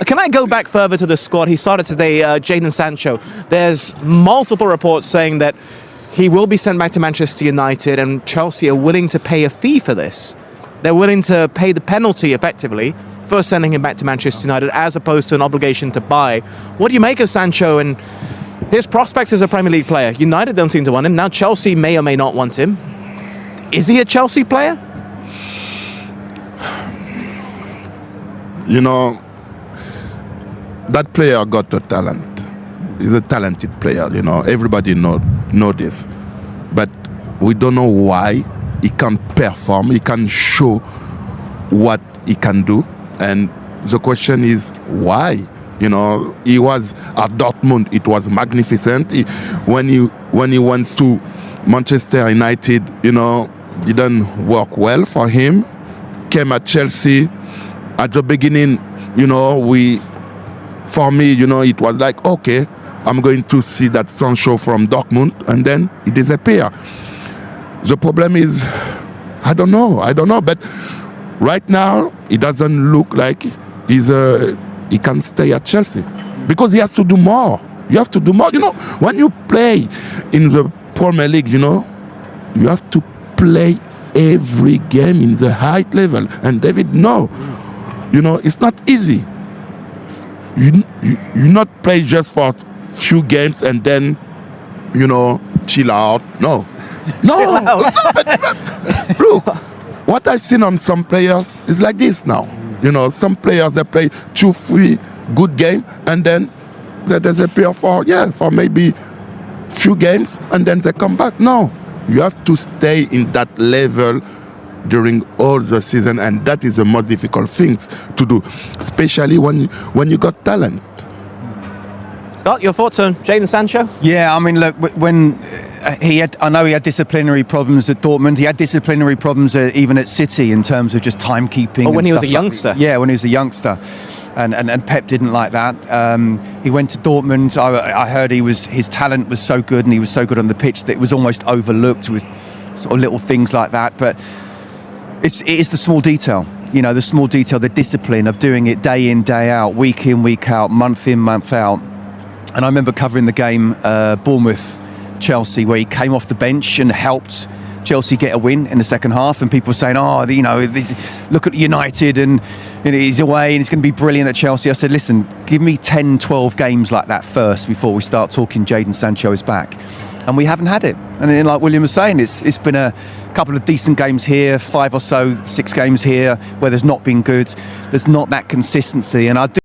Can I go back further to the squad? He started today, Jadon Sancho. There's multiple reports saying that he will be sent back to Manchester United, and Chelsea are willing to pay a fee for this. They're willing to pay the penalty, effectively, for sending him back to Manchester United, as opposed to an obligation to buy. What do you make of Sancho and his prospects as a Premier League player? United don't seem to want him. Now Chelsea may or may not want him. Is he a Chelsea player? You know, that player got the talent. He's a talented player, you know. Everybody know this. But we don't know why he can't perform. He can't show what he can do. And the question is, why? You know, he was at Dortmund. It was magnificent. When he went to Manchester United, you know, didn't work well for him. Came at Chelsea. At the beginning, you know, for me, you know, it was like, okay, I'm going to see that Sancho from Dortmund, and then he disappeared. The problem is, I don't know, but right now, it doesn't look like he can stay at Chelsea, because he has to do more. You have to do more. You know, when you play in the Premier League, you know, you have to play every game in the high level. And David, no, you know, it's not easy. You not play just for few games and then, you know, chill out. No. Look, what I've seen on some players is like this now. You know, some players, they play 2-3 good games and then they disappear for maybe few games and then they come back. No, you have to stay in that level during all the season, and that is the most difficult things to do, especially when you got talent. Scott, your thoughts on Jadon Sancho? Yeah, I mean, look, when I know he had disciplinary problems at Dortmund. He had disciplinary problems even at City in terms of just timekeeping. Or when he was a youngster. Yeah, when he was a youngster. And Pep didn't like that. He went to Dortmund. I heard his talent was so good and he was so good on the pitch that it was almost overlooked with sort of little things like that. But it is the small detail. You know, the small detail, the discipline of doing it day in, day out, week in, week out, month in, month out. And I remember covering the game, Bournemouth-Chelsea, where he came off the bench and helped Chelsea get a win in the second half, and people were saying, look at United, and he's away and he's going to be brilliant at Chelsea. I said, listen, give me 10, 12 games like that first before we start talking Jadon Sancho is back. And we haven't had it. And then, like William was saying, it's been a couple of decent games here, 5 or so, 6 games here, where there's not been good. There's not that consistency, and I do